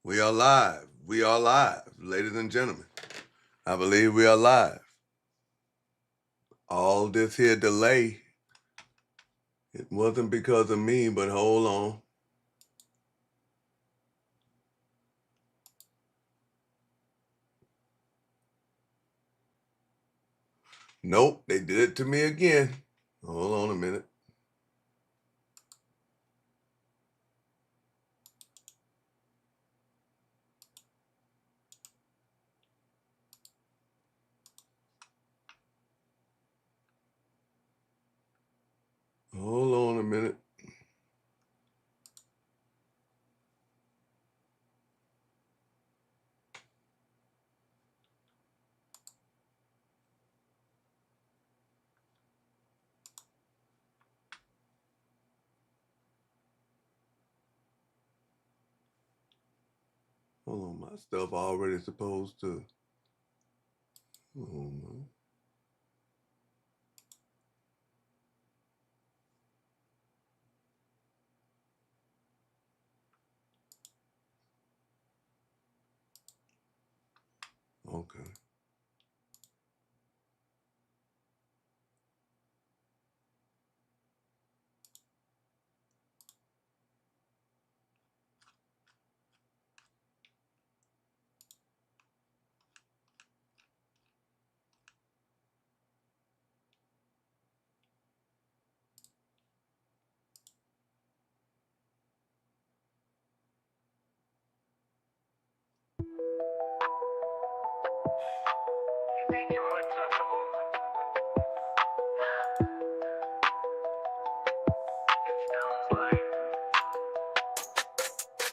We are live. We are live, ladies and gentlemen. I believe we are live. All this here delay, it wasn't because of me, but hold on. Nope, they did it to me again. Hold on a minute. Hold on a minute. Hold on, my stuff already supposed to. Hold on, man. Okay.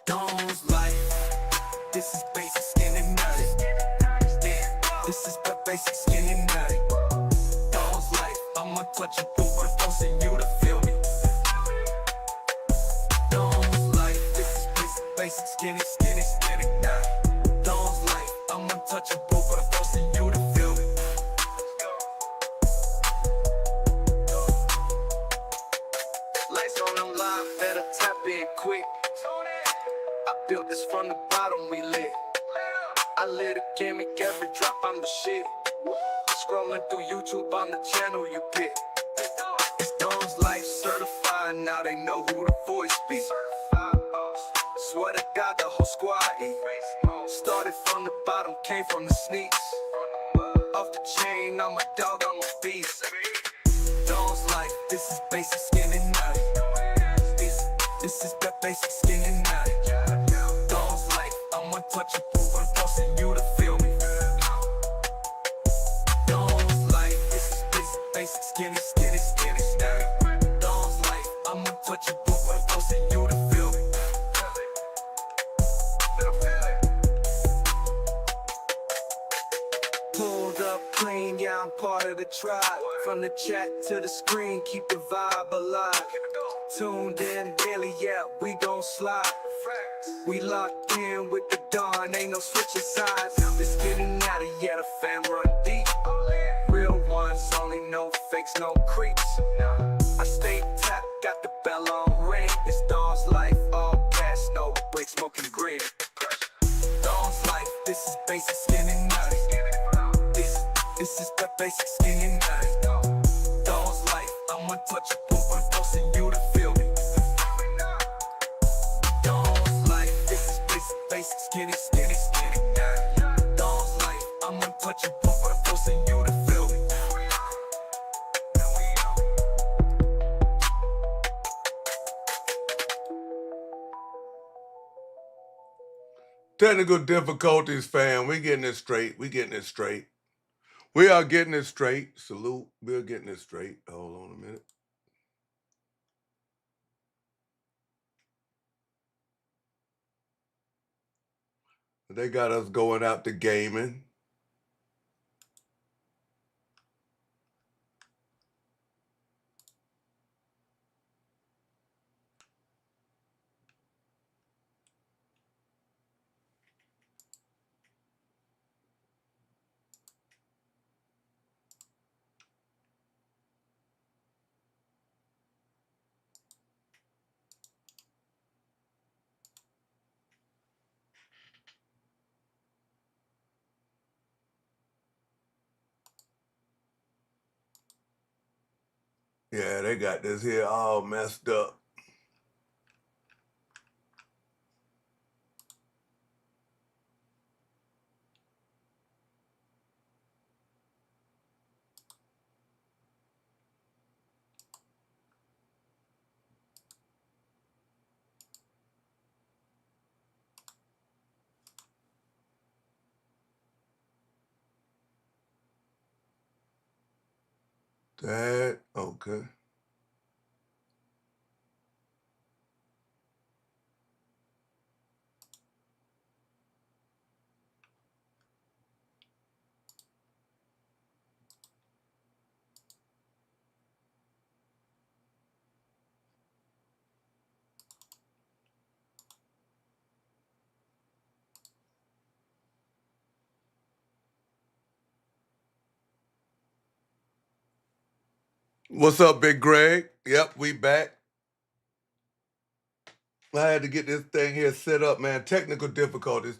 Don's life. This is basic skinny nutty. Yeah, this is basic skinny nutty. Don's life. I'ma touch you, boo, but forcing you to feel me. Don's life. This is basic skinny nutty. Don's life. I'ma touch you, boo, but forcing you to feel me. Lights on, I'm live, better tap in quick. I built this from the bottom, we lit. I lit a gimmick, every drop, I'm the shit. Scrolling through YouTube on the channel you pick. It's Don's life certified, now they know who the voice be. Swear to God, the whole squad eat. Started from the bottom, came from the sneaks. Off the chain, I'm a dog, I'm a beast. Don's life, this is basic skinny nutty. This is that basic skinny nutty. Don's life, I'ma touch you, boo, I'm forcing you to feel me. Don's life, this is basic skinny nutty. Don's life, I'ma touch you, boo, I'm forcing you to feel me. Pulled up clean, yeah, I'm part of the tribe. From the chat to the screen, keep the vibe alive. Tuned in daily, yeah, we gon' slide. We locked in with the Don, ain't no switching sides. This getting out of, yeah, the fam run deep. Real ones, only no fakes, no creeps. I stay tapped, got the bell on ring. It's Don's life, all cash, no break, smoking green. Don's life, this is basic skinny nutty. This is the basic skinny nutty. Don's life, I'ma touch you, boo, I'm forcing you to feel me. Don's life, this is basic skinny nutty. Don's life, I'ma touch you, boo, I'm forcing you to feel me. Technical difficulties, fam. We getting it straight. We getting it straight. We are getting it straight. Salute. We're getting it straight. Hold on a minute. They got us going out to gaming. Yeah, they got this here all messed up. That, okay. What's up, Big Greg? Yep, we back. I had to get this thing here set up, man. Technical difficulties.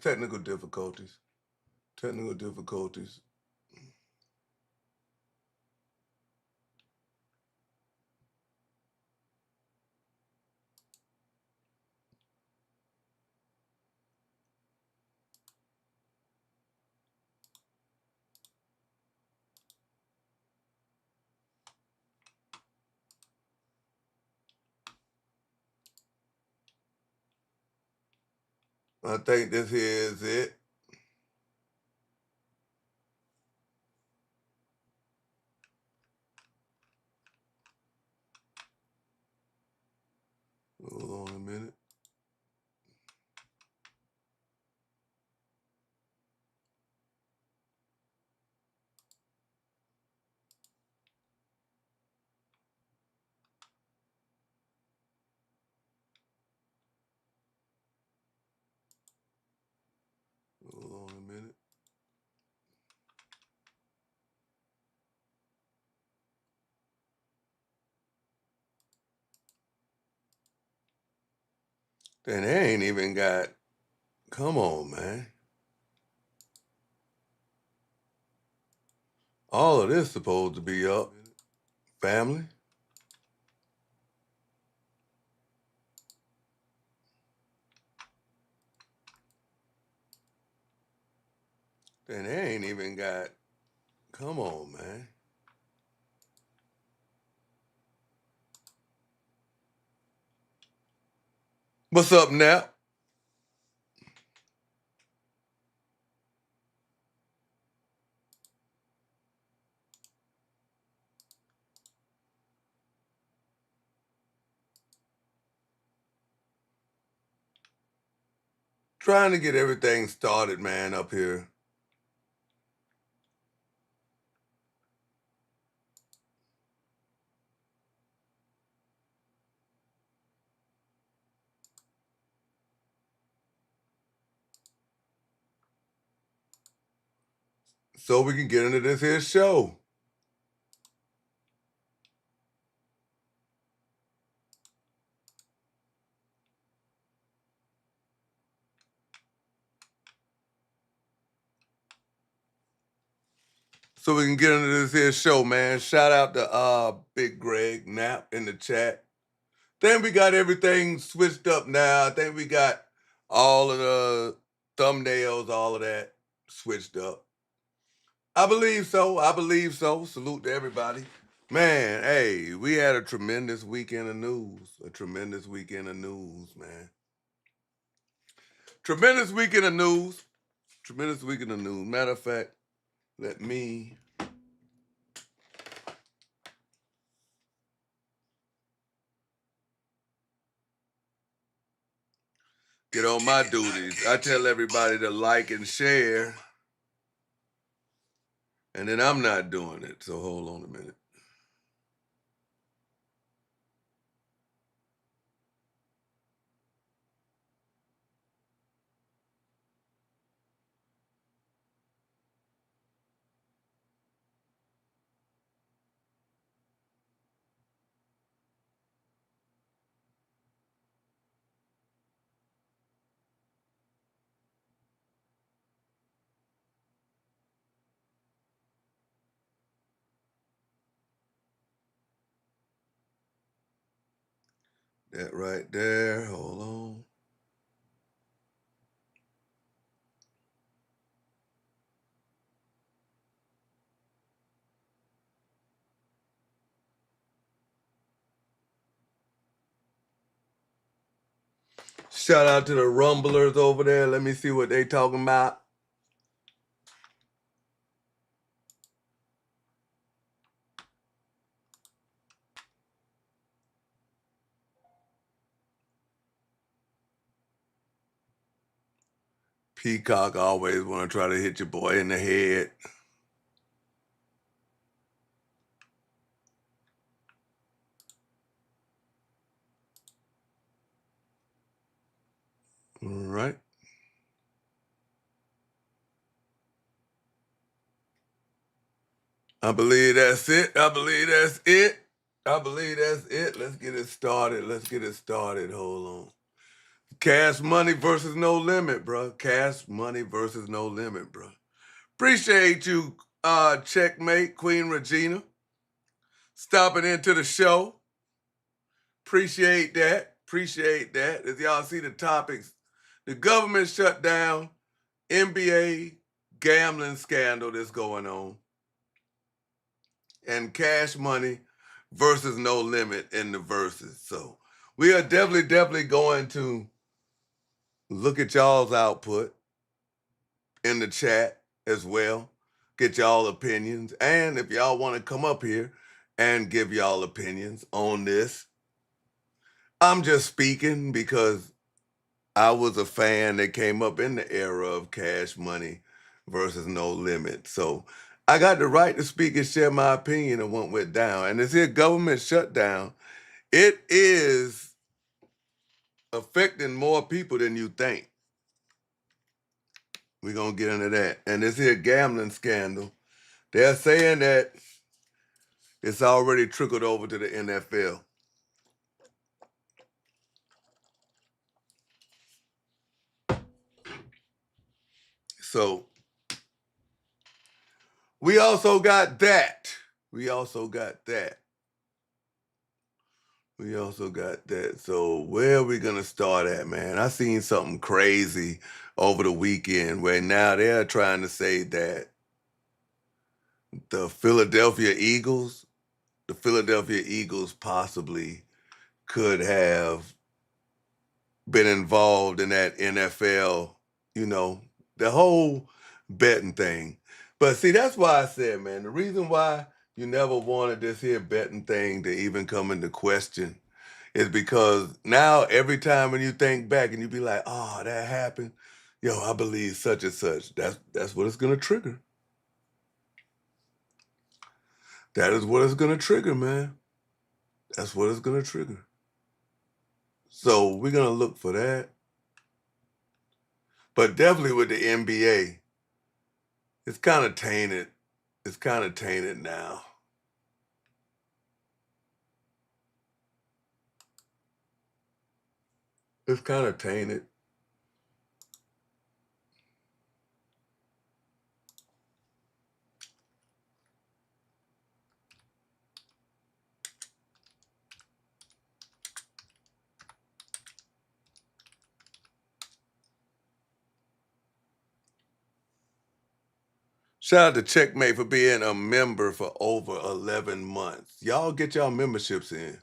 I think this here is it. Hold on a minute. Hold on a minute. Then they ain't even got, come on, man. All of this supposed to be up. Family. Then they ain't even got, come on, man. What's up, Nap? Trying to get everything started, man, up here. So we can get into this here show. So we can get into this here show, man. Shout out to Big Greg Nap in the chat. Then we got everything switched up now. I think we got all of the thumbnails, all of that switched up. I believe so. Salute to everybody. Man, hey, we had a tremendous weekend of news. Man. Tremendous weekend of news. Matter of fact, let me get on my duties. I tell everybody to like and share, and then I'm not doing it. So hold on a minute. that right there. Hold on. Shout out to the Rumblers over there. Let me see what they talking about. Peacock always want to try to hit your boy in the head. All right. I believe that's it. I believe that's it. I believe that's it. Let's get it started. Let's get it started. Hold on. Cash money versus no limit, bro. Cash money versus no limit, bro. Appreciate you, Checkmate, Queen Regina, stopping into the show. Appreciate that. Appreciate that. As y'all see the topics, the government shutdown, NBA gambling scandal that's going on, and cash money versus no limit in the verses. So we are definitely going to look at y'all's output in the chat as well, get y'all opinions. And if y'all want to come up here and give y'all opinions on this, I'm just speaking because I was a fan that came up in the era of cash money versus no limit. So I got the right to speak and share my opinion of what went down. And this here government shutdown, it is affecting more people than you think. We're going to get into that. And this here gambling scandal, they're saying that it's already trickled over to the NFL. So we also got that. We also got that. So where are we going to start at, man? I seen something crazy over the weekend where now they're trying to say that the Philadelphia Eagles possibly could have been involved in that NFL, the whole betting thing. But see, that's why I said, man, the reason why you never wanted this here betting thing to even come into question is because now every time when you think back and you be like, oh, that happened, yo, I believe such and such. That's what it's gonna trigger. That is what it's gonna trigger, man. That's what it's gonna trigger. So we're gonna look for that. But definitely with the NBA, it's kind of tainted. It's kind of tainted now. It's kind of tainted. Shout out to Checkmate for being a member for over 11 months. Y'all get y'all memberships in.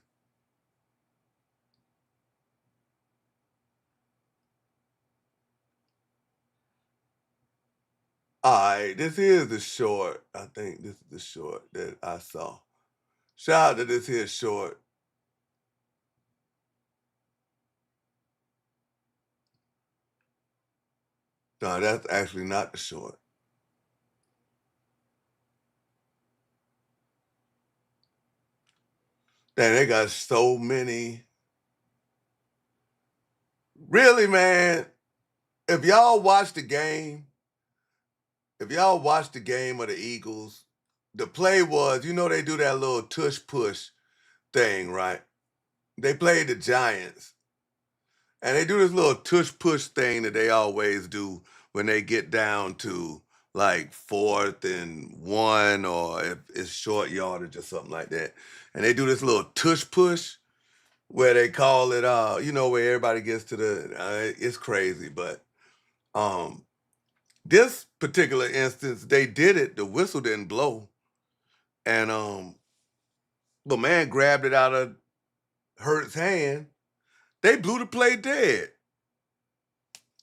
All right, this is the short. I think this is the short that I saw. Shout out to this here short. No, that's actually not the short. Dang, they got so many. Really, man, if y'all watch the game, of the Eagles, the play was, they do that little tush push thing, right? They played the Giants. And they do this little tush push thing that they always do when they get down to like 4th and 1 or if it's short yardage or something like that. And they do this little tush push. where they call it, where everybody gets to the, it's crazy, but um, this particular instance, they did it, the whistle didn't blow, and the man grabbed it out of Hurt's hand. They blew the play dead.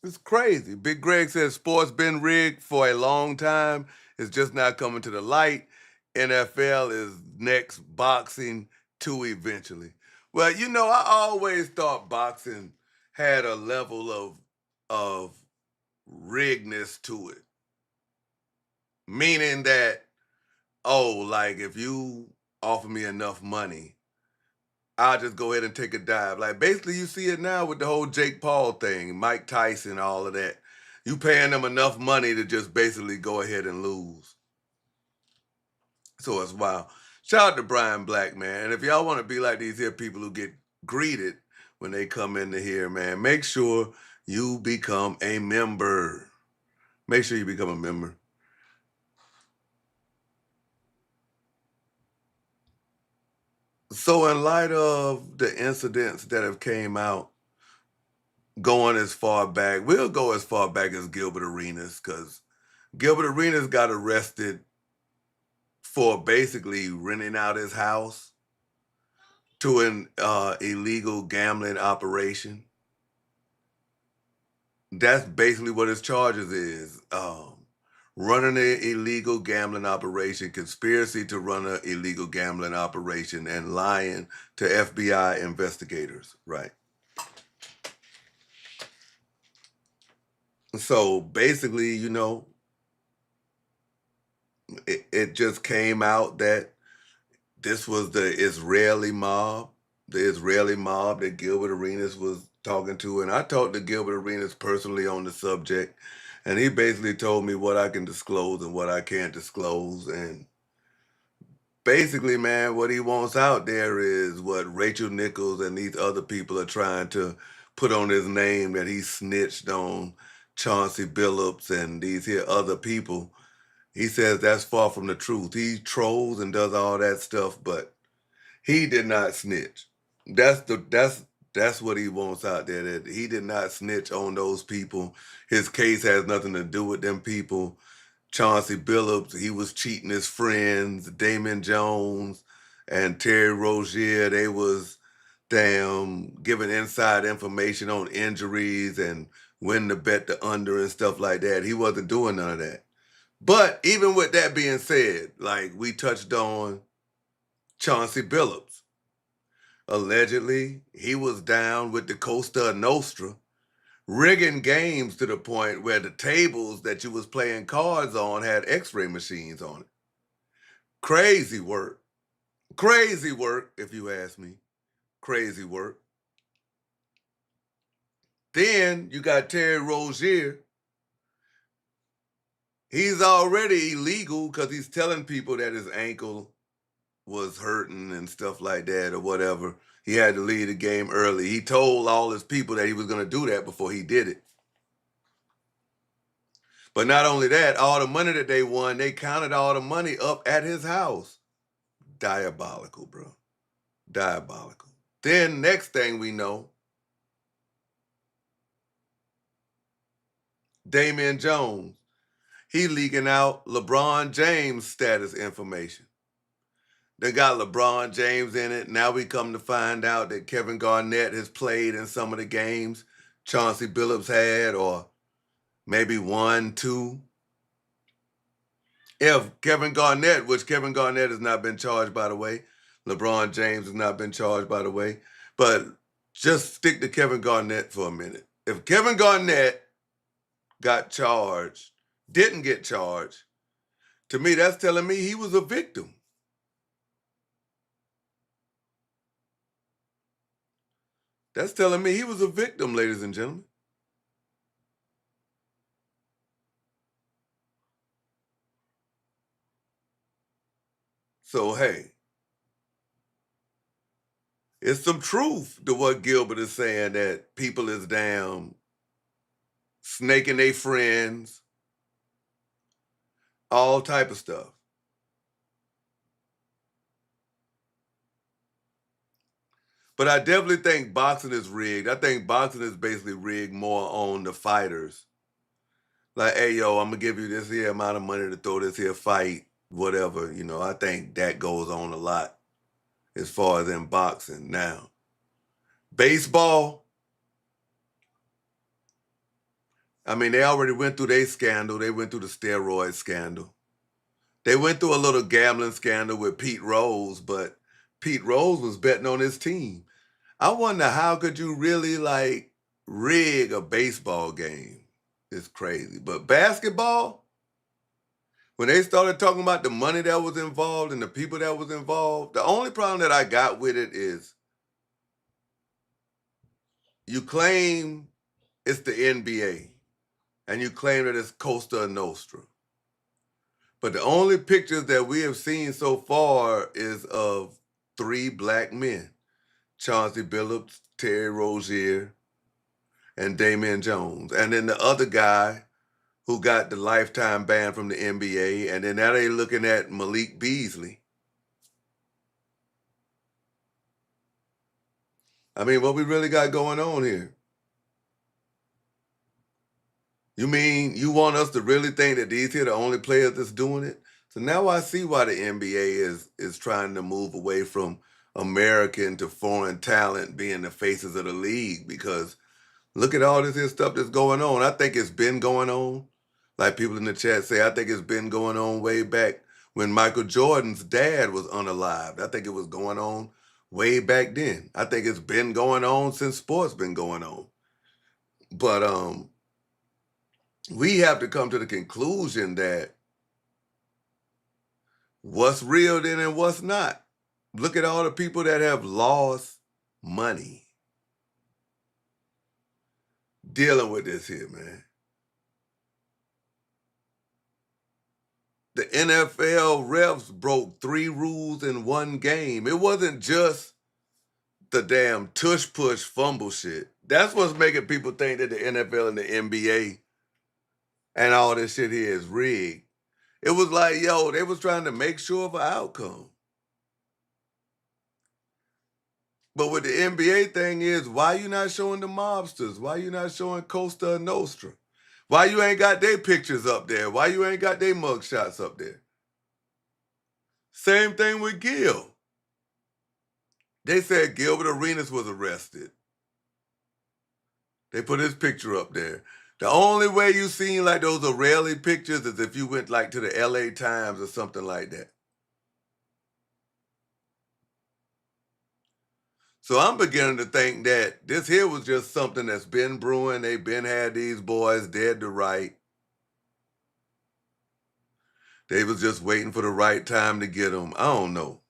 It's crazy. Big Greg says sports been rigged for a long time. It's just not coming to the light. NFL is next, boxing too eventually. Well, I always thought boxing had a level of riggedness to it. Meaning that, oh, like if you offer me enough money, I'll just go ahead and take a dive. Like basically you see it now with the whole Jake Paul thing, Mike Tyson, all of that. You paying them enough money to just basically go ahead and lose. So it's wild. Shout out to Brian Black, man. And if y'all want to be like these here people who get greeted when they come into here, man, make sure you become a member. Make sure you become a member. So in light of the incidents that have came out, going as far back, we'll go as far back as Gilbert Arenas, because Gilbert Arenas got arrested for basically renting out his house to an illegal gambling operation. That's basically what his charges is. Running an illegal gambling operation, conspiracy to run an illegal gambling operation, and lying to FBI investigators, right? So basically, it just came out that this was the Israeli mob that Gilbert Arenas was talking to. And I talked to Gilbert Arenas personally on the subject, and he basically told me what I can disclose and what I can't disclose. And basically, man, what he wants out there is what Rachel Nichols and these other people are trying to put on his name, that he snitched on Chauncey Billups and these here other people. He says that's far from the truth. He trolls and does all that stuff, but he did not snitch. That's what he wants out there. That he did not snitch on those people. His case has nothing to do with them people. Chauncey Billups, he was cheating his friends, Damon Jones and Terry Rozier. They was giving inside information on injuries and when to bet the under and stuff like that. He wasn't doing none of that. But even with that being said, like we touched on Chauncey Billups. Allegedly, he was down with the Costa Nostra, rigging games to the point where the tables that you was playing cards on had x-ray machines on it. Crazy work. Crazy work, if you ask me. Crazy work. Then you got Terry Rozier. He's already illegal because he's telling people that his ankle was hurting and stuff like that or whatever. He had to leave the game early. He told all his people that he was going to do that before he did it. But not only that, all the money that they won, they counted all the money up at his house. Diabolical, bro. Diabolical. Then next thing we know, Damian Jones, he leaking out LeBron James status information. They got LeBron James in it. Now we come to find out that Kevin Garnett has played in some of the games Chauncey Billups had, or maybe 1, 2. If Kevin Garnett, which Kevin Garnett has not been charged, by the way, LeBron James has not been charged, by the way, but just stick to Kevin Garnett for a minute. If Kevin Garnett got charged, didn't get charged, to me, that's telling me he was a victim. That's telling me he was a victim, ladies and gentlemen. So, hey, it's some truth to what Gilbert is saying, that people is damn snaking their friends, all type of stuff. But I definitely think boxing is rigged. I think boxing is basically rigged more on the fighters. Like, hey, yo, I'm going to give you this here amount of money to throw this here fight, whatever. You know, I think that goes on a lot as far as in boxing. Now, baseball, I mean, they already went through their scandal. They went through the steroid scandal. They went through a little gambling scandal with Pete Rose, but Pete Rose was betting on his team. I wonder how could you really like rig a baseball game? It's crazy. But basketball, when they started talking about the money that was involved and the people that was involved, the only problem that I got with it is you claim it's the NBA and you claim that it's Costa Nostra. But the only pictures that we have seen so far is of 3 black men, Chauncey Billups, Terry Rozier, and Damian Jones. And then the other guy who got the lifetime ban from the NBA, and then now they looking at Malik Beasley. I mean, what we really got going on here? You mean you want us to really think that these here are the only players that's doing it? So now I see why the NBA is trying to move away from American to foreign talent being the faces of the league, because look at all this here stuff that's going on. I think it's been going on. Like people in the chat say, I think it's been going on way back when Michael Jordan's dad was unalived. I think it was going on way back then. I think it's been going on since sports been going on. But we have to come to the conclusion that what's real then and what's not. Look at all the people that have lost money dealing with this here, man. The NFL refs broke 3 rules in one game. It wasn't just the damn tush push fumble shit. That's what's making people think that the NFL and the NBA and all this shit here is rigged. It was like, yo, they was trying to make sure of an outcome. But what the NBA thing is, why you not showing the mobsters? Why you not showing Costa Nostra? Why you ain't got their pictures up there? Why you ain't got their mug shots up there? Same thing with Gil. They said Gilbert Arenas was arrested. They put his picture up there. The only way you seen like those O'Reilly pictures is if you went like to the LA Times or something like that. So I'm beginning to think that this here was just something that's been brewing. They've been had these boys dead to right. They was just waiting for the right time to get them. I don't know.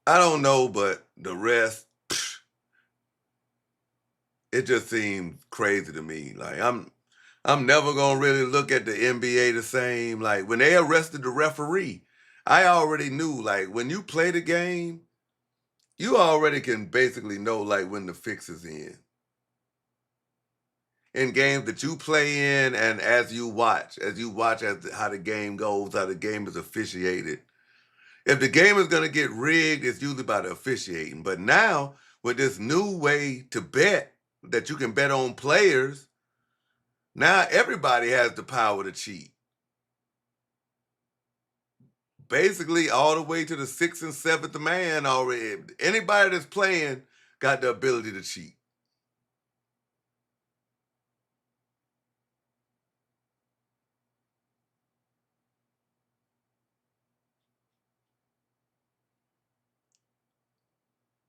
I don't know, but the rest, it just seems crazy to me. Like I'm never gonna really look at the NBA the same. Like when they arrested the referee, I already knew. Like when you play the game, you already can basically know like when the fix is in. In games that you play in, and as you watch how the game goes, how the game is officiated. If the game is gonna get rigged, it's usually by the officiating. But now with this new way to bet, that you can bet on players, now everybody has the power to cheat. Basically, all the way to the 6th and 7th man already. Anybody that's playing got the ability to cheat.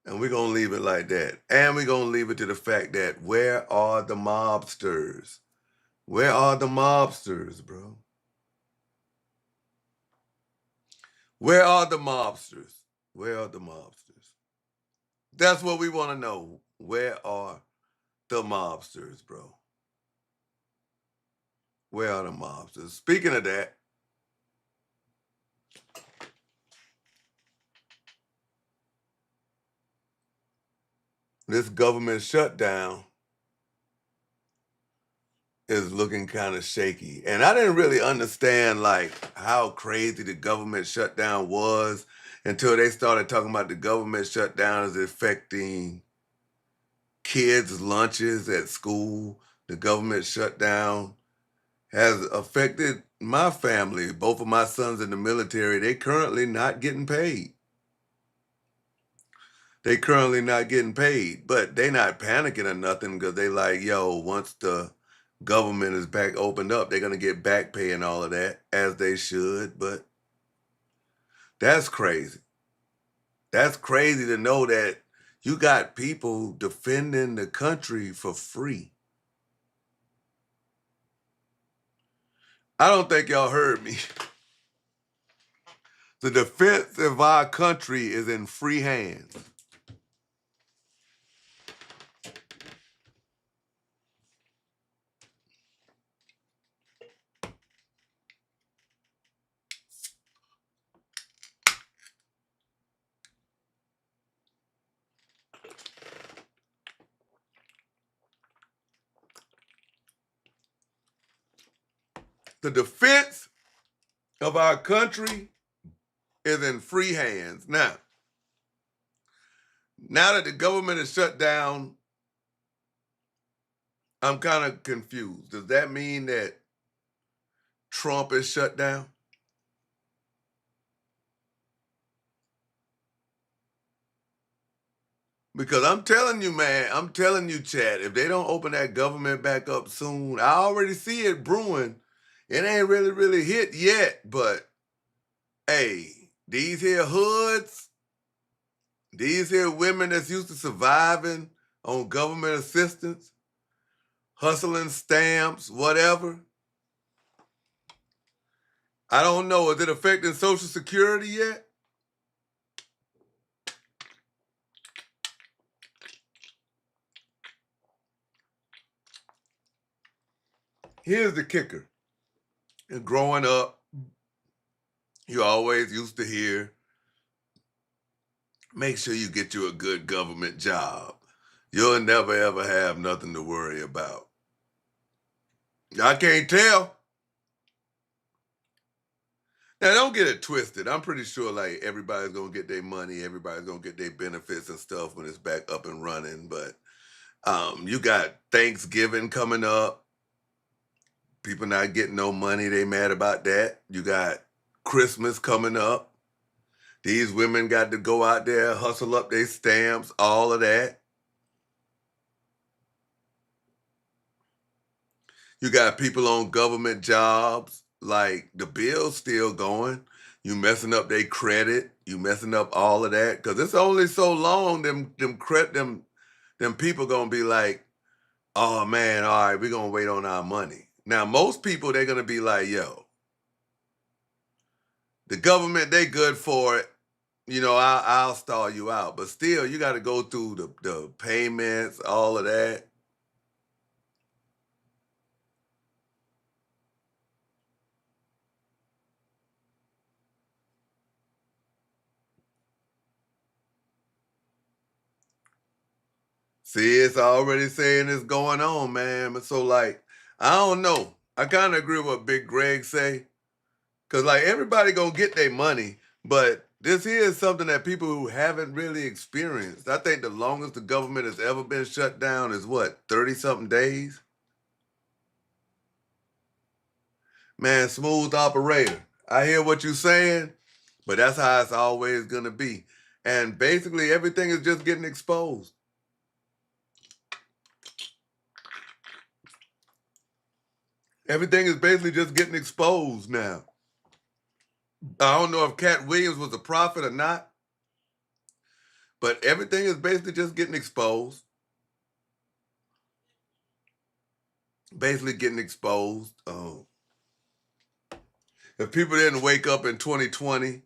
And we're going to leave it like that. And we're going to leave it to the fact that where are the mobsters? Where are the mobsters, bro? Where are the mobsters? Where are the mobsters? That's what we want to know. Where are the mobsters, bro? Where are the mobsters? Speaking of that, this government shutdown is looking kind of shaky. And I didn't really understand like how crazy the government shutdown was until they started talking about the government shutdown as affecting kids' lunches at school. The government shutdown has affected my family. Both of my sons in the military, they currently not getting paid. They currently not getting paid, but they not panicking or nothing because they like, yo, once the government is back opened up, they're going to get back pay and all of that, as they should. But that's crazy. That's crazy to know that you got people defending the country for free. I don't think y'all heard me. The defense of our country is in free hands. The defense of our country is in free hands. Now that the government is shut down, I'm kind of confused. Does that mean that Trump is shut down? Because I'm telling you, man, I'm telling you, Chad, if they don't open that government back up soon, I already see it brewing. It ain't really hit yet, but hey, these here hoods, these here women that's used to surviving on government assistance, hustling stamps, whatever. I don't know, is it affecting Social Security yet? Here's the kicker. Growing up, you always used to hear, make sure you get you a good government job. You'll never ever have nothing to worry about. I can't tell. Now, don't get it twisted. I'm pretty sure like everybody's gonna get their money, everybody's gonna get their benefits and stuff when it's back up and running. But you got Thanksgiving coming up. People not getting no money, they mad about that. You got Christmas coming up. These women got to go out there, hustle up their stamps, all of that. You got people on government jobs, like the bill's still going. You messing up their credit, you messing up all of that. Cause it's only so long them people gonna be like, oh man, all right, we're gonna wait on our money. Now, most people, they're gonna be like, yo, the government, they good for it. You know, I'll stall you out. But still, you got to go through the payments, all of that. See, it's already saying it's going on, man. But so, like, I don't know. I kind of agree with what Big Greg say. Because, like, everybody going to get their money. But this here is something that people who haven't really experienced. I think the longest the government has ever been shut down is what, 30-something days? Man, smooth operator. I hear what you're saying, but that's how it's always going to be. And basically, everything is just getting exposed. Everything is basically just getting exposed now. I don't know if Cat Williams was a prophet or not, but everything is basically just getting exposed. Basically getting exposed. If people didn't wake up in 2020,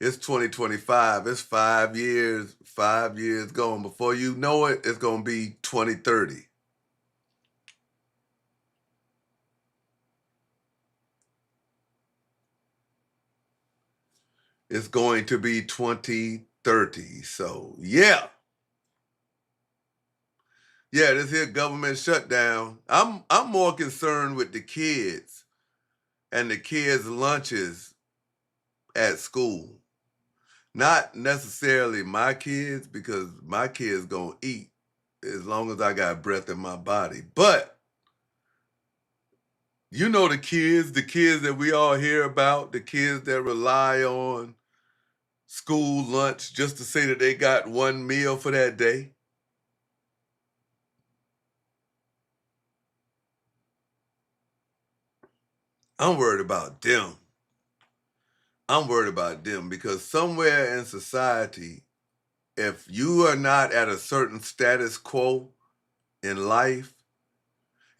it's 2025. It's 5 years gone. Before you know it, it's going to be 2030. It's going to be 2030. So, yeah. Yeah, this here government shutdown. I'm more concerned with the kids and the kids' lunches at school. Not necessarily my kids, because my kids gonna eat as long as I got breath in my body. But you know the kids that we all hear about, the kids that rely on school lunch just to say that they got one meal for that day. I'm worried about them. I'm worried about them because somewhere in society, if you are not at a certain status quo in life,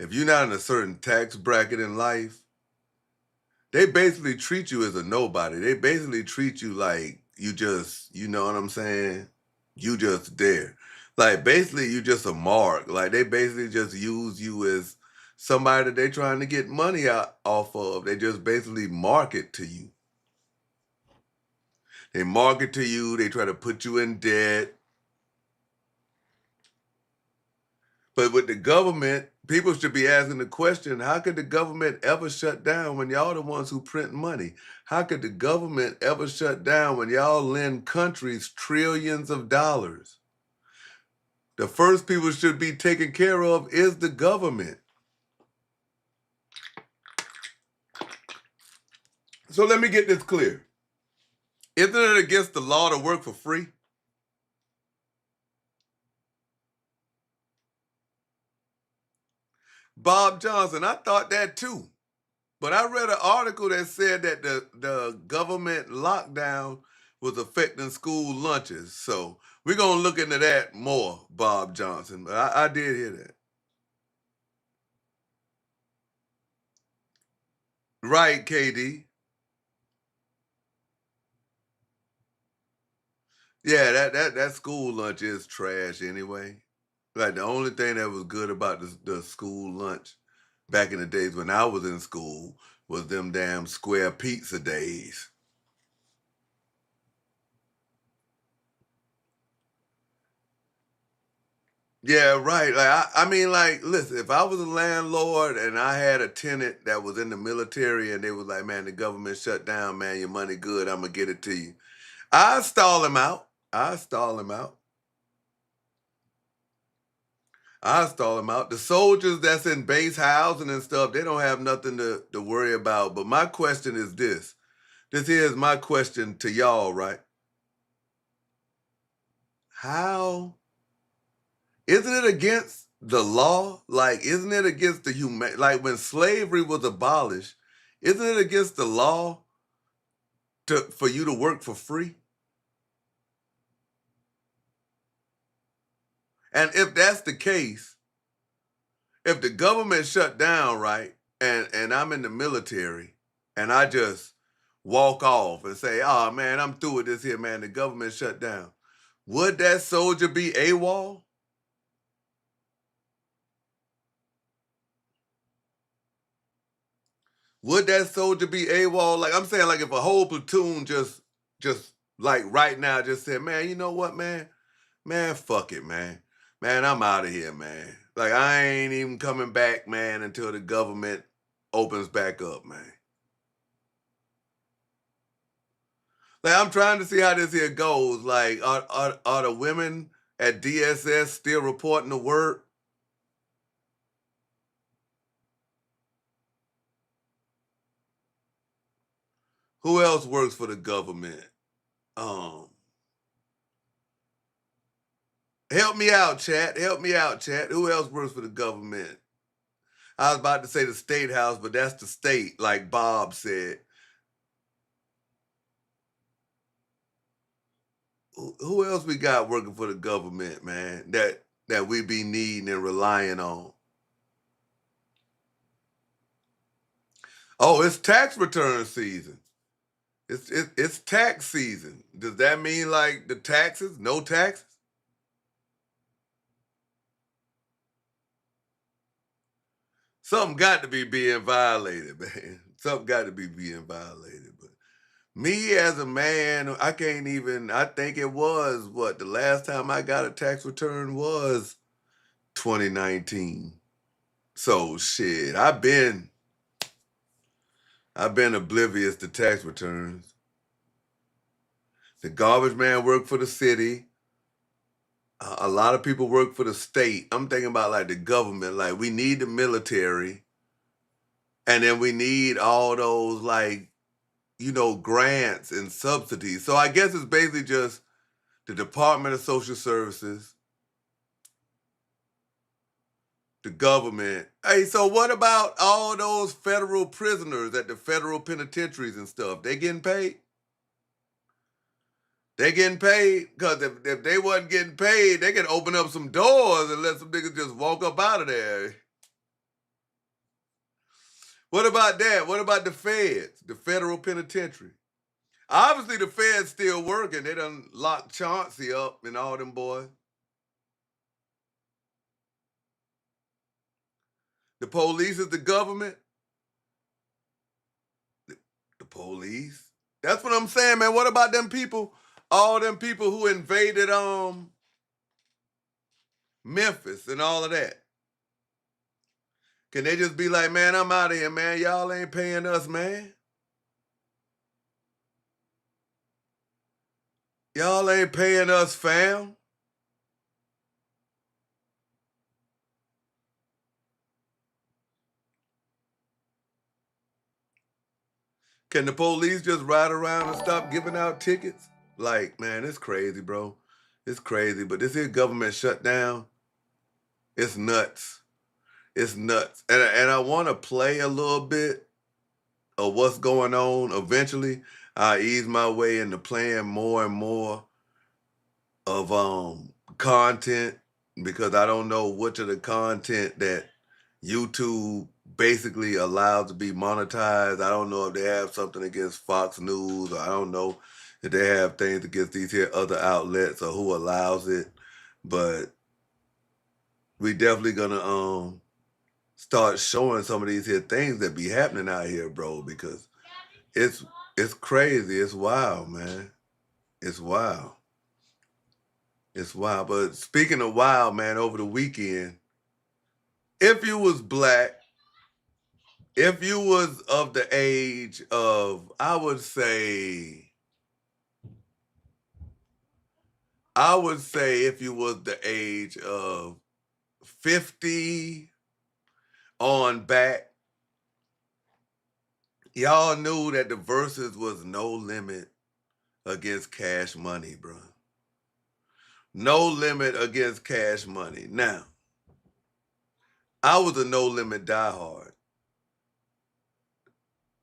if you're not in a certain tax bracket in life, they basically treat you as a nobody. They basically treat you like you just, you know what I'm saying? You just there. Like basically you just a mark. Like they basically just use you as somebody that they trying to get money out off of. They just basically market to you. They market to you. They try to put you in debt. But with the government, people should be asking the question, how could the government ever shut down when y'all the ones who print money? How could the government ever shut down when y'all lend countries trillions of dollars? The first people should be taken care of is the government. So let me get this clear. Isn't it against the law to work for free? Bob Johnson, I thought that too. But I read an article that said that the government lockdown was affecting school lunches. So we're going to look into that more, Bob Johnson. But I did hear that. Right, KD. Yeah, that school lunch is trash anyway. Like the only thing that was good about the school lunch back in the days when I was in school was them damn square pizza days. Yeah, right. Like I mean, like, listen, if I was a landlord and I had a tenant that was in the military and they was like, man, the government shut down, man, your money good, I'm gonna get it to you. I stall him out. I stall him out. I stall him out. The soldiers that's in base housing and stuff, they don't have nothing to worry about. But my question is this. This is my question to y'all, right? How isn't it against the law? Like, isn't it against the human? Like when slavery was abolished, isn't it against the law for you to work for free? And if that's the case, if the government shut down, right, and I'm in the military, and I just walk off and say, "Oh man, I'm through with this here, man. The government shut down." Would that soldier be AWOL? Would that soldier be AWOL? Like I'm saying, like if a whole platoon just like right now just said, man, you know what, man? Man, fuck it, man. Man, I'm out of here, man. Like I ain't even coming back, man, until the government opens back up, man. Like I'm trying to see how this here goes. Like, are the women at DSS still reporting to work? Who else works for the government? Um, Help me out, chat. Help me out, chat. Who else works for the government? I was about to say the state house, but that's the state, like Bob said. Who else we got working for the government, man? That we be needing and relying on. Oh, it's tax return season. It's tax season. Does that mean like the taxes? No taxes? Something got to be being violated, man. Something got to be being violated. But me as a man, I can't even. I think it was what the last time I got a tax return was 2019. So shit, I've been oblivious to tax returns. The garbage man worked for the city. A lot of people work for the state. I'm thinking about like the government. Like we need the military, and then we need all those like grants and subsidies. So I guess it's basically just the Department of Social Services, the government. Hey, so what about all those federal prisoners at the federal penitentiaries and stuff? They getting paid? They getting paid? Because if they wasn't getting paid, they could open up some doors and let some niggas just walk up out of there. What about that? What about the feds, the federal penitentiary? Obviously, the feds still working. They done locked Chauncey up and all them boys. The police is the government. The police. That's what I'm saying, man. What about them people? All them people who invaded Memphis and all of that. Can they just be like, man, I'm out of here, man. Y'all ain't paying us, man. Y'all ain't paying us, fam. Can the police just ride around and stop giving out tickets? Like, man, it's crazy, bro. It's crazy. But this here government shutdown, it's nuts. It's nuts. And I want to play a little bit of what's going on. Eventually, I ease my way into playing more and more of content, because I don't know which of the content that YouTube basically allows to be monetized. I don't know if they have something against Fox News, or I don't know if they have things against these here other outlets or who allows it. But we definitely gonna start showing some of these here things that be happening out here, bro, because it's crazy. It's wild, man. It's wild. It's wild. But speaking of wild, man, over the weekend, if you was black, if you was of the age of, I would say if you was the age of 50 on back, y'all knew that the Verzuz was no limit against Cash Money, bro. No limit against Cash Money. Now, I was a no limit diehard.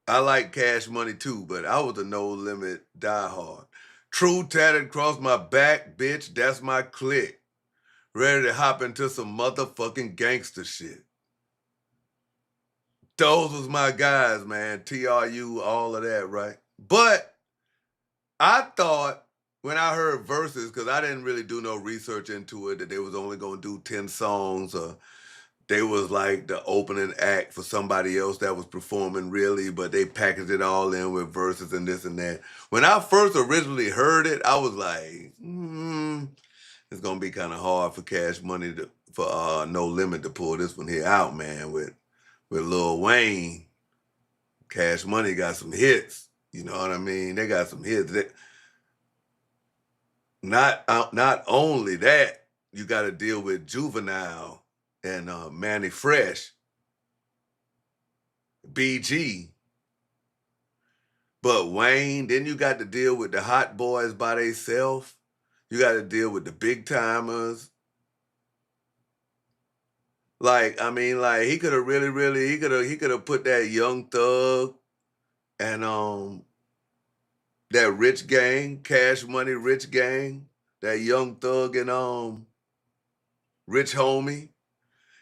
I like Cash Money too, but I was a no limit diehard. True tatted across my back, bitch, that's my clique. Ready to hop into some motherfucking gangster shit. Those was my guys, man. TRU, all of that, right? But I thought when I heard Verzuz, because I didn't really do no research into it, that they was only going to do 10 songs, or they was like the opening act for somebody else that was performing really, but they packaged it all in with Verzuz and this and that. When I first originally heard it, I was like, it's going to be kind of hard for Cash Money for No Limit to pull this one here out, man, with Lil Wayne. Cash Money got some hits. You know what I mean? They got some hits. Not only that, you got to deal with Juvenile and Manny Fresh, BG. But Wayne, then you got to deal with the Hot Boys by themselves. You got to deal with the Big Timers. Like, I mean, like he could have he could have put that Young Thug and that Rich Gang, Cash Money Rich Gang, that Young Thug and Rich Homie.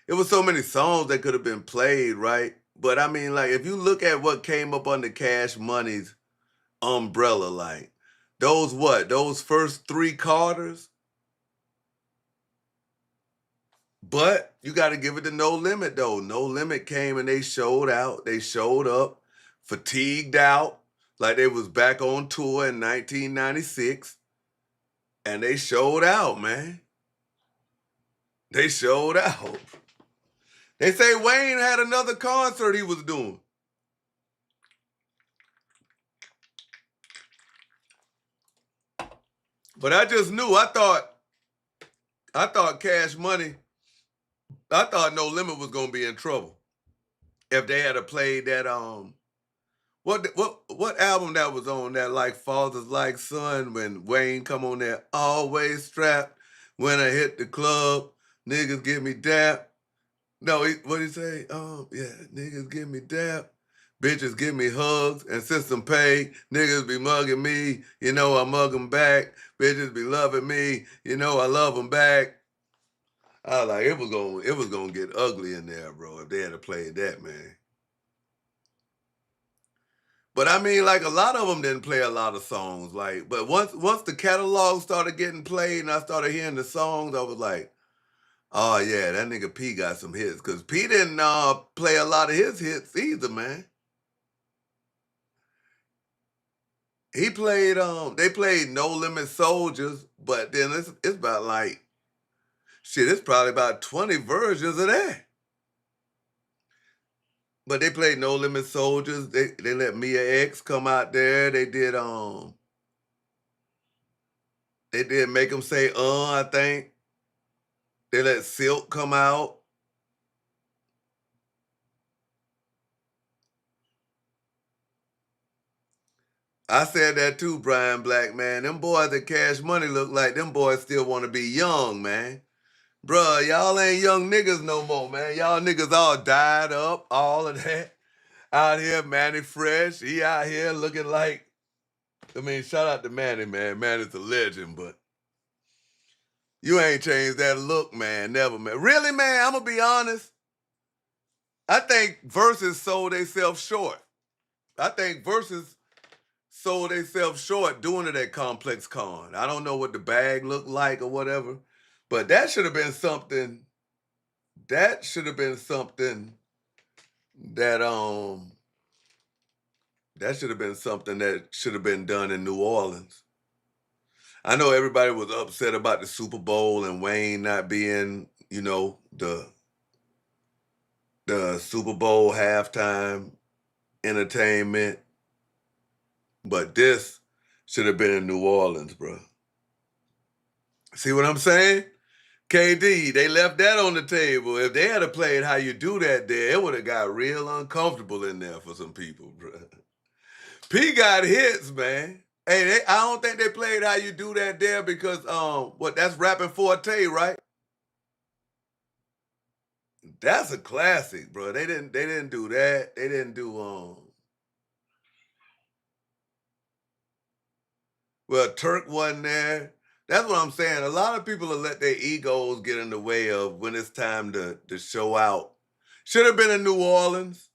It was so many songs that could have been played, right? But I mean, like, if you look at what came up under Cash Money's umbrella, like, those first three Carters? But you got to give it to No Limit, though. No Limit came and they showed out. They showed up, fatigued out, like they was back on tour in 1996. And they showed out, man. They showed out. They say Wayne had another concert he was doing. But I just knew, I thought Cash Money, I thought No Limit was gonna be in trouble if they had played that what album that was on that, like Father's Like Son, when Wayne come on there, always strapped when I hit the club, niggas give me dap. No, what he say? Yeah, niggas give me dap, bitches give me hugs, and since I'm paid, niggas be mugging me, you know I mug them back, bitches be loving me, you know I love them back. I was like, it was gonna get ugly in there, bro, if they had played that, man. But I mean, like, a lot of them didn't play a lot of songs. Like, but once the catalog started getting played and I started hearing the songs, I was like, oh yeah, that nigga P got some hits. Cause P didn't play a lot of his hits either, man. He played they played No Limit Soldiers, but then it's about like shit, it's probably about 20 versions of that. But they played No Limit Soldiers. They let Mia X come out there. They did Make 'Em Say I think. They let Silk come out. I said that too, Brian Black, man. Them boys at Cash Money look like them boys still want to be young, man. Bruh, y'all ain't young niggas no more, man. Y'all niggas all died up, all of that. Out here, Manny Fresh. He out here looking like, I mean, shout out to Manny, man. Manny's a legend, but you ain't changed that look, man. Never, man. Really, man, I'm going to be honest. I think Verzuz sold themselves short. I think Verzuz sold themselves short doing it at Complex Con. I don't know what the bag looked like or whatever, but that should have been something. That should have been something that that should have been something that should have been done in New Orleans. I know everybody was upset about the Super Bowl and Wayne not being, you know, the Super Bowl halftime entertainment, but this should have been in New Orleans, bro. See what I'm saying? KD, they left that on the table. If they had played How You Do That there, it would have got real uncomfortable in there for some people, bro. P got hits, man. Hey, I don't think they played How You Do That there because that's Rapping Forte, right? That's a classic, bro. They didn't do that. They didn't do well, Turk wasn't there. That's what I'm saying. A lot of people will let their egos get in the way of when it's time to show out. Should have been in New Orleans.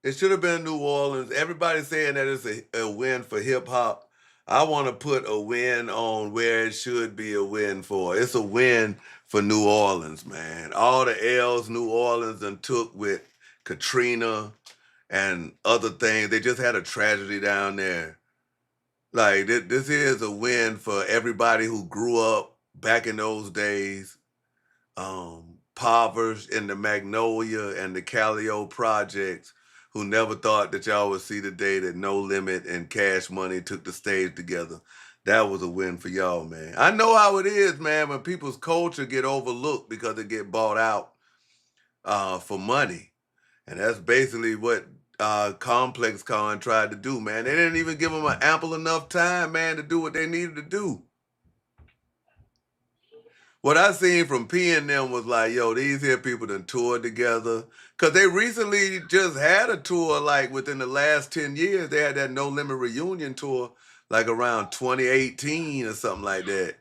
It should have been New Orleans. Everybody's saying that it's a win for hip hop. I want to put a win on where it should be a win for. It's a win for New Orleans, man. All the L's New Orleans done took with Katrina and other things. They just had a tragedy down there. Like, this is a win for everybody who grew up back in those days, impoverished in the Magnolia and the Calio projects, who never thought that y'all would see the day that No Limit and Cash Money took the stage together. That was a win for y'all, man. I know how it is, man, when people's culture get overlooked because it get bought out for money. And that's basically what Complex Con tried to do, man. They didn't even give them an ample enough time, man, to do what they needed to do. What I seen from P and them was like, yo, these here people done toured together. Cause they recently just had a tour, like within the last 10 years, they had that No Limit reunion tour, like around 2018 or something like that.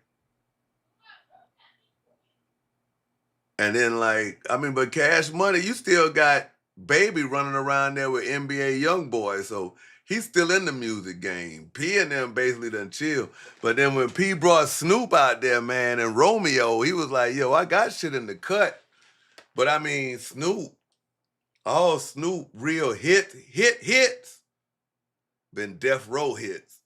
And then like, I mean, but Cash Money, you still got Baby running around there with NBA Youngboy, so he's still in the music game. P and them basically done chill. But then when P brought Snoop out there, man, and Romeo, he was like, yo, I got shit in the cut. But I mean, Snoop, all Snoop real hits, been death row hits.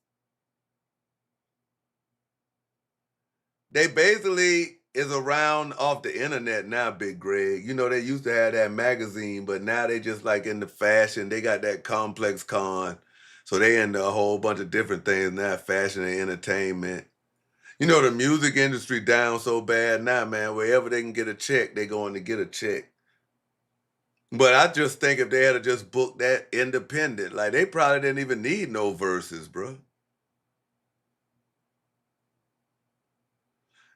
they basically is around off the internet now, Big Greg. You know, they used to have that magazine, but now they just like into fashion. They got that Complex Con. So they into a whole bunch of different things now, fashion and entertainment. You know, the music industry down so bad now, man. Wherever they can get a check, they going to get a check. But I just think if they had to just book that independent, like they probably didn't even need no verses, bro.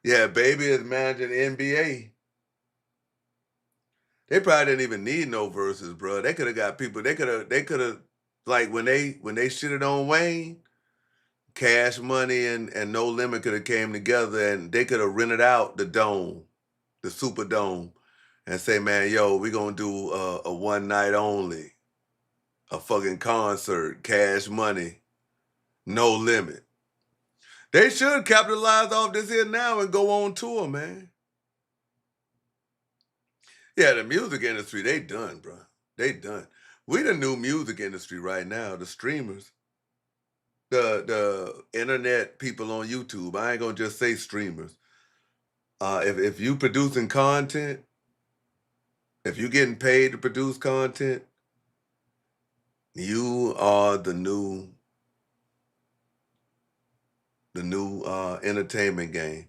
Yeah, Baby is managing NBA. They probably didn't even need no verses, bro. They could have got people. They could have, like when they shitted on Wayne, Cash Money and No Limit could have came together and they could have rented out the dome, the Superdome, and say, man, yo, we gonna do a one night only, a fucking concert, Cash Money, No Limit. They should capitalize off this here now and go on tour, man. Yeah, the music industry, they done, bro. They done. We the new music industry right now, the streamers, the internet people on YouTube. I ain't gonna just say streamers. If you producing content, if you getting paid to produce content, you are the new entertainment game.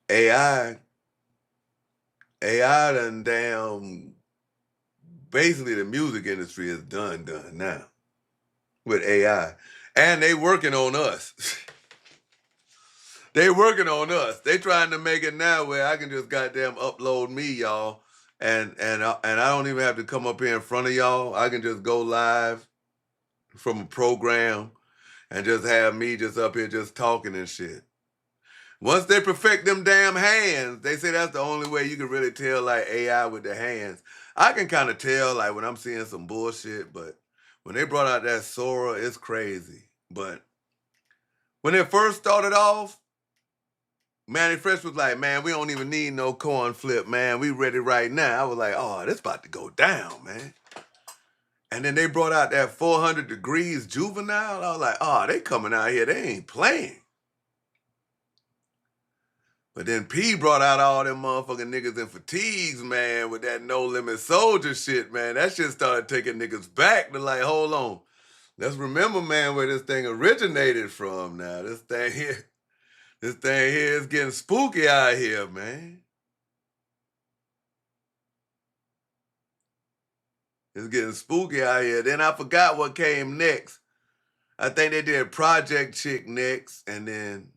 AI AI done damn basically the music industry is done now with AI. And they working on us. They working on us. They trying to make it now where I can just goddamn upload me, y'all, and I don't even have to come up here in front of y'all. I can just go live from a program and just have me just up here just talking and shit. Once they perfect them damn hands, they say that's the only way you can really tell like AI with the hands. I can kind of tell like when I'm seeing some bullshit, but when they brought out that Sora, it's crazy. But when it first started off, Manny Fresh was like, man, we don't even need no corn flip, man. We ready right now. I was like, oh, this about to go down, man. And then they brought out that 400 Degrees Juvenile. I was like, oh, they coming out here. They ain't playing. But then P brought out all them motherfucking niggas in fatigues, man, with that No Limit Soldier shit, man. That shit started taking niggas back to like, hold on. Let's remember, man, where this thing originated from now. This thing here is getting spooky out here, man. It's getting spooky out here. Then I forgot what came next. I think they did Project Chick next, and then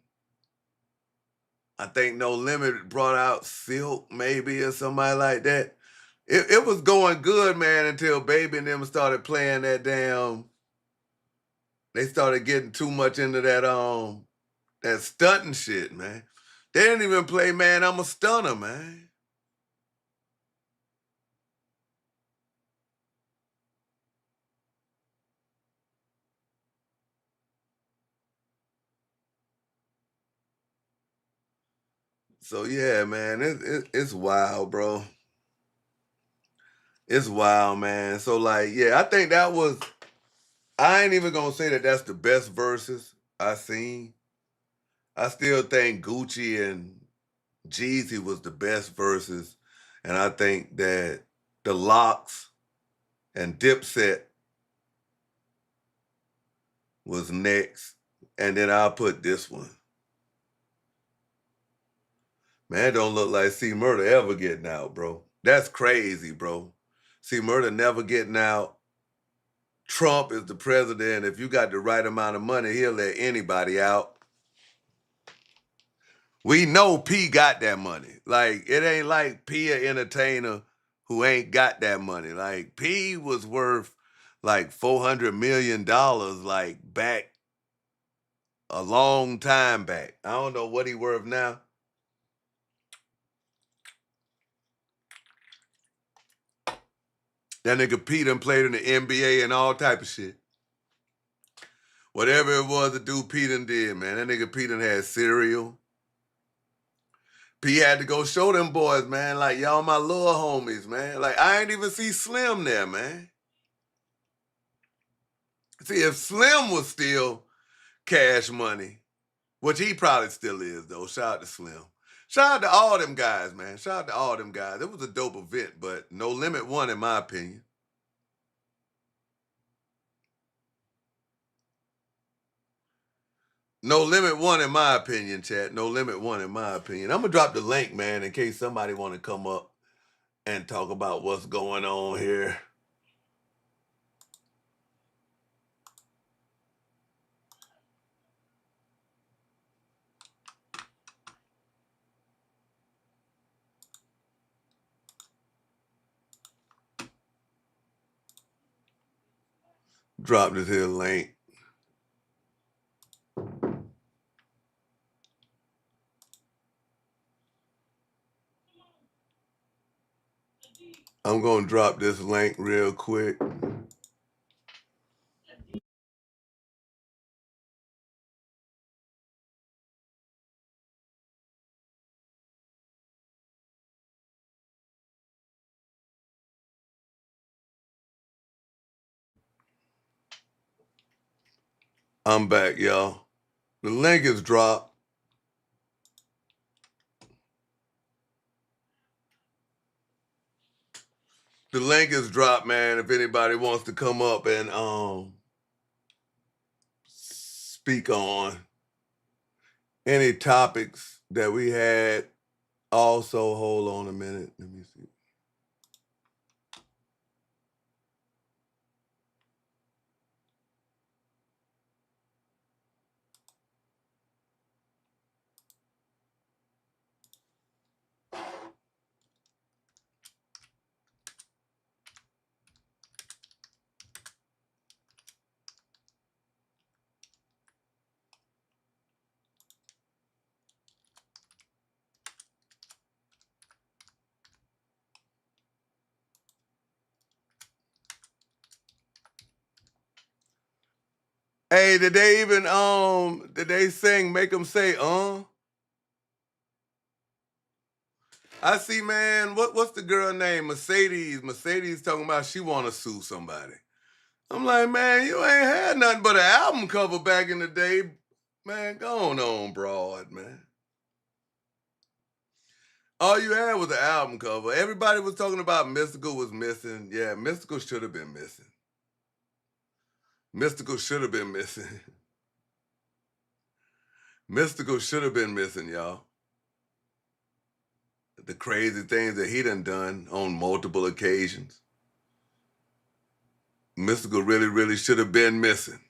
I think No Limit brought out Silk, maybe, or somebody like that. It was going good, man, until Baby and them started playing that damn. They started getting too much into that stunting shit, man. They didn't even play, man, I'm a stunner, man. So yeah, man, it's wild, bro. It's wild, man. So like, yeah, I think that was. I ain't even gonna say that that's the best verses I seen. I still think Gucci and Jeezy was the best verses, and I think that the Locks and Dipset was next, and then I'll put this one. Man, it don't look like C Murder ever getting out, bro. That's crazy, bro. C Murder never getting out. Trump is the president. If you got the right amount of money, he'll let anybody out. We know P got that money. Like, it ain't like P an entertainer who ain't got that money. Like, P was worth like $400 million, like, back a long time back. I don't know what he worth now. That nigga P done played in the NBA and all type of shit. Whatever it was to do, P done did, man. That nigga P done had cereal. P had to go show them boys, man, like, y'all my little homies, man. Like, I ain't even see Slim there, man. See, if Slim was still Cash Money, Which he probably still is, though. Shout out to Slim. Shout out to all them guys, man. Shout out to all them guys. It was a dope event, but No Limit won, in my opinion. No Limit won, in my opinion, chat. No Limit won, in my opinion. I'm going to drop the link, man, in case somebody want to come up and talk about what's going on here. Drop this here link. I'm going to drop this link real quick. I'm back, y'all. The link is dropped. The link is dropped, man. If anybody wants to come up and speak on any topics that we had. Also, hold on a minute. Let me see. Hey, did they sing Make 'Em Say I see, man, what's the girl name? Mercedes talking about she want to sue somebody. I'm like, man, you ain't had nothing but an album cover back in the day. Man, go on, broad, man. All you had was an album cover. Everybody was talking about Mystical was missing. Yeah, Mystical should have been missing. Mystical should have been missing. Mystical should have been missing, y'all. The crazy things that he done on multiple occasions. Mystical really should have been missing.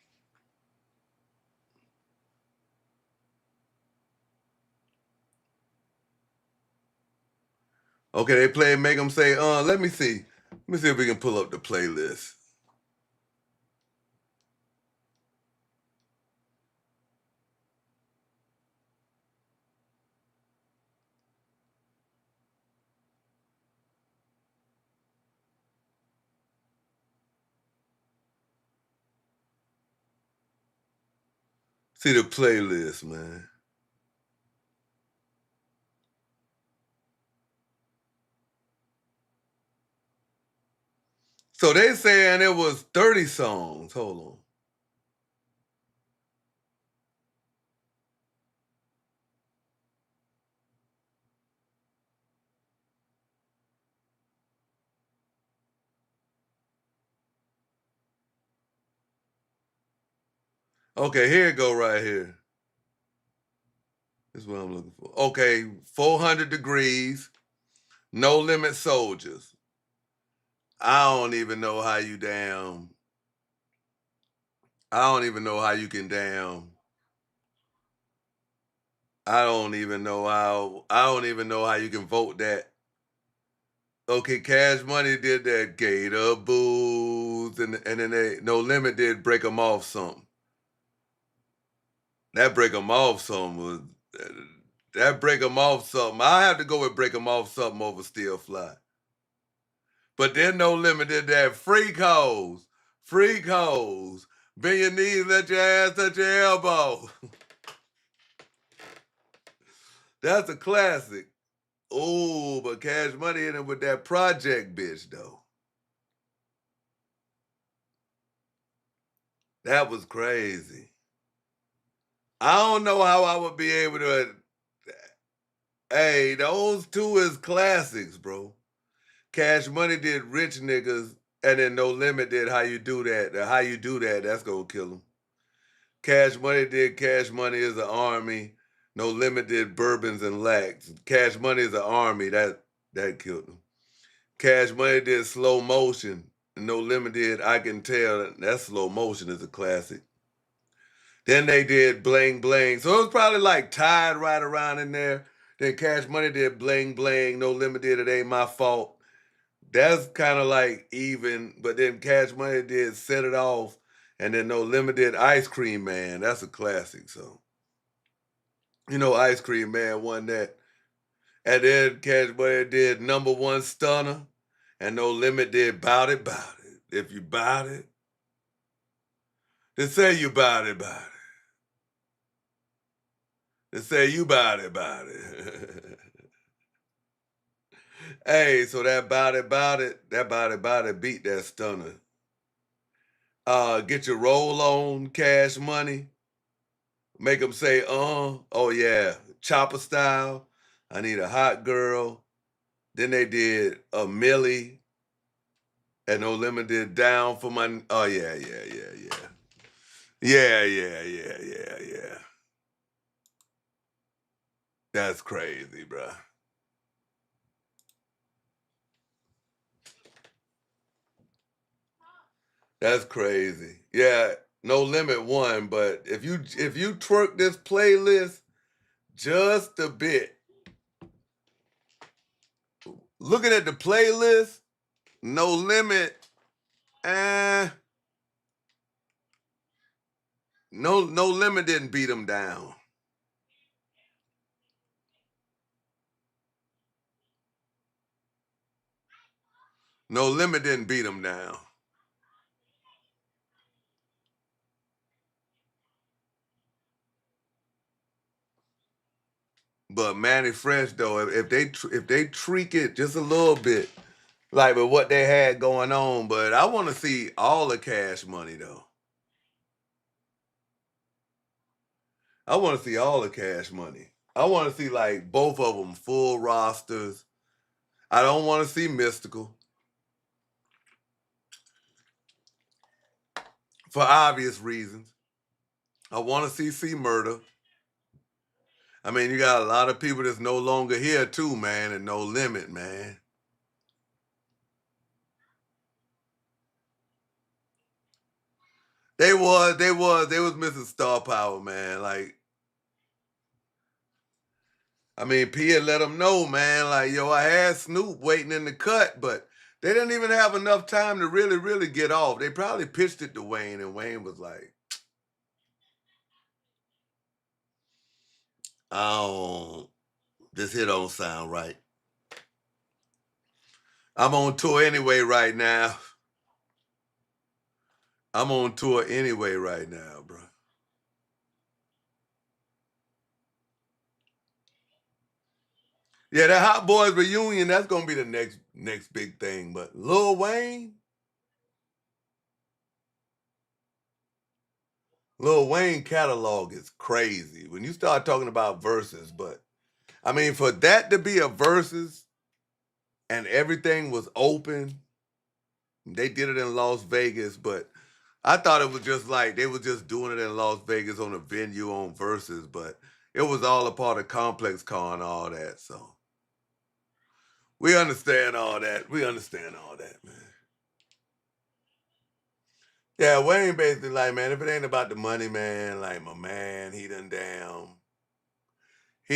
Okay, they play Make 'Em Say let me see. Let me see if we can pull up the playlist. See the playlist, man. So they saying it was 30 songs. Hold on. Okay, here it go right here. This is what I'm looking for. Okay, 400 Degrees, No Limit Soldiers. I don't even know how you damn. I don't even know how you can damn. I don't even know how you can vote that. Okay, Cash Money did that Gator Booze, and then No Limit did Break 'Em Off something. That Break 'Em Off something was that Break 'Em Off something. I have to go with Break 'Em Off something over Still Fly. But then No Limit did that Freak Hoes, bend your knees, let your ass touch your elbow. That's a classic. Oh, but Cash Money in it with that Project bitch though. That was crazy. I don't know how I would be able to. Hey, those two is classics, bro. Cash Money did Rich Niggas, and then No Limit did How You Do That. The How You Do That, that's gonna kill him. Cash Money did Cash Money is an Army. No Limit did Bourbons and Lacs. Cash Money is an Army, that killed him. Cash Money did Slow Motion. No Limit did I Can Tell. That Slow Motion is a classic. Then they did Bling Bling. So it was probably like tied right around in there. Then Cash Money did Bling Bling. No Limit did It Ain't My Fault. That's kind of like even, but then Cash Money did Set It Off. And then No Limit did Ice Cream Man. That's a classic. So, Ice Cream Man won that. And then Cash Money did Number One Stunner. And No Limit did Bout It, Bout It. If you bout it, then say you bout it, bout it. Then say you bout it, bout it. Hey, so that bout it, that bout it beat that stunner. Get your roll on, Cash Money. Make them say, oh yeah, Chopper Style. I Need a Hot Girl. Then they did a Millie. And No Limit did Down for My, oh yeah, yeah, yeah, yeah. Yeah, yeah, yeah, yeah, yeah. That's crazy, bruh. That's crazy. Yeah, No Limit won, but if you twerk this playlist just a bit, looking at the playlist, No Limit, eh, no Limit didn't beat him down. No Limit didn't beat him down. But Manny Fresh though, if they tweak it just a little bit, like with what they had going on, but I want to see all the Cash Money though. I want to see all the Cash Money. I want to see like both of them full rosters. I don't want to see Mystical for obvious reasons. I want to see Murder. I mean, you got a lot of people that's no longer here too, man, and No Limit, man. They was missing star power, man. Like, I mean, P had let them know, man. Like, yo, I had Snoop waiting in the cut, but they didn't even have enough time to really, really get off. They probably pitched it to Wayne, and Wayne was like, "Oh, this here don't sound right. I'm on tour anyway right now. I'm on tour anyway right now, bro." Yeah, that Hot Boys reunion, that's gonna be the next big thing. But Lil Wayne catalog is crazy. When you start talking about verses, but I mean, for that to be a verses and everything was open, they did it in Las Vegas, but I thought it was just like they were just doing it in Las Vegas on a venue on verses, but it was all a part of Complex Con and all that. So we understand all that. We understand all that, man. Yeah, Wayne basically like, man, if it ain't about the money, man, like my man, he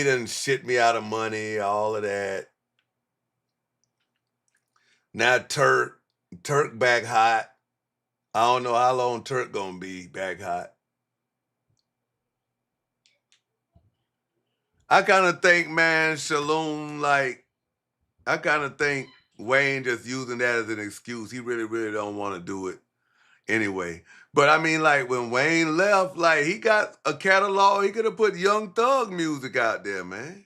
done shit me out of money, all of that. Now Turk back hot. I don't know how long Turk gonna be back hot. I kind of think, man, Shalom, like, I kind of think Wayne just using that as an excuse. He really, really don't want to do it anyway. But I mean, like, when Wayne left, like, he got a catalog. He could have put Young Thug music out there, man.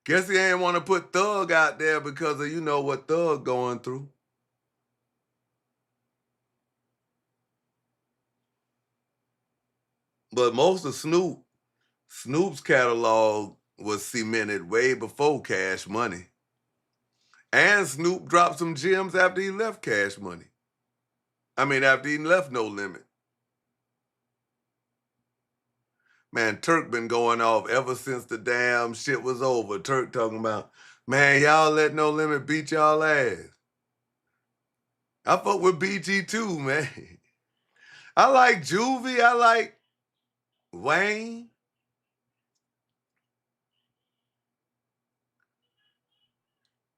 Guess he ain't want to put Thug out there because of, what Thug going through. But most of Snoop's catalog was cemented way before Cash Money. And Snoop dropped some gems after he left Cash Money. I mean, after he left No Limit. Man, Turk been going off ever since the damn shit was over. Turk talking about, man, y'all let No Limit beat y'all ass. I fuck with BG too, man. I like Juvie. I like Wayne.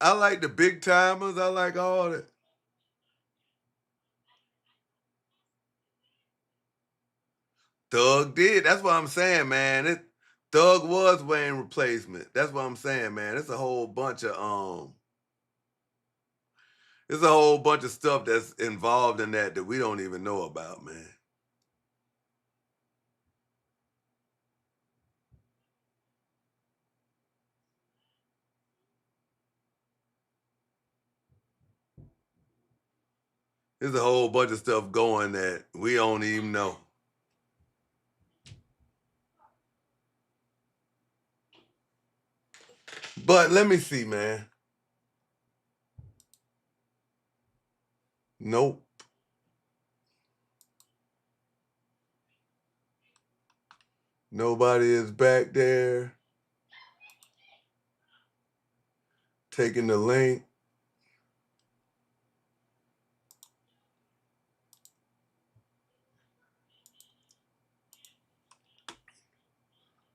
I like the big timers. I like all that. Thug did. That's what I'm saying, man. Thug was Wayne replacement. That's what I'm saying, man. It's a whole bunch of there's a whole bunch of stuff that's involved in that we don't even know about, man. There's a whole bunch of stuff going that we don't even know. But let me see, man. Nope. Nobody is back there taking the link.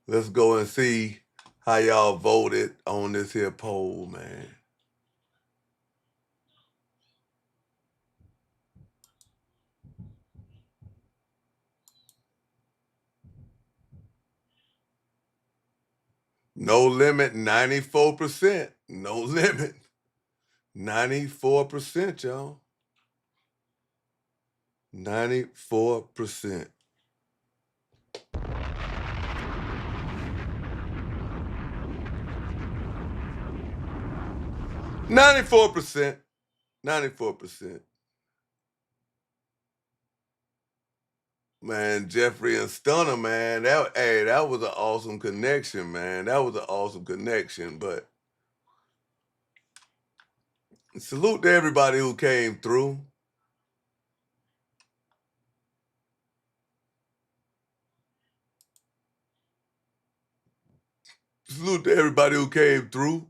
Let's go and see how y'all voted on this here poll, man. No Limit, 94%. No Limit, 94%, y'all. 94%. Ninety-four percent. 94%. Man, Jeffrey and Stunner, man. That was an awesome connection, man. That was an awesome connection. But salute to everybody who came through. Salute to everybody who came through.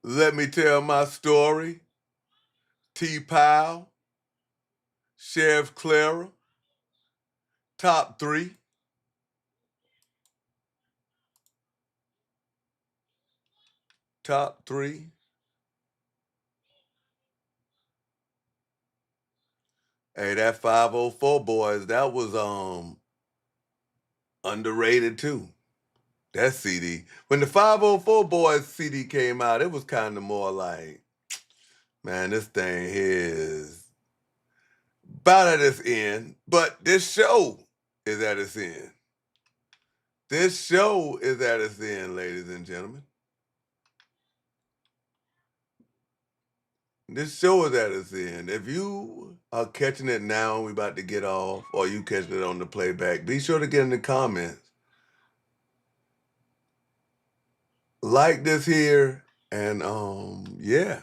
Let me tell my story. T-Powell, Sheriff Clara, top 3. Top 3. Hey, that 504 Boys, that was underrated too. That CD. When the 504 Boys CD came out, it was kind of more like, man, this thing here is about at its end. But this show is at its end. This show is at its end, ladies and gentlemen. This show is at its end. If you are catching it now, we about to get off, or you catching it on the playback, be sure to get in the comments. Like this here, and yeah.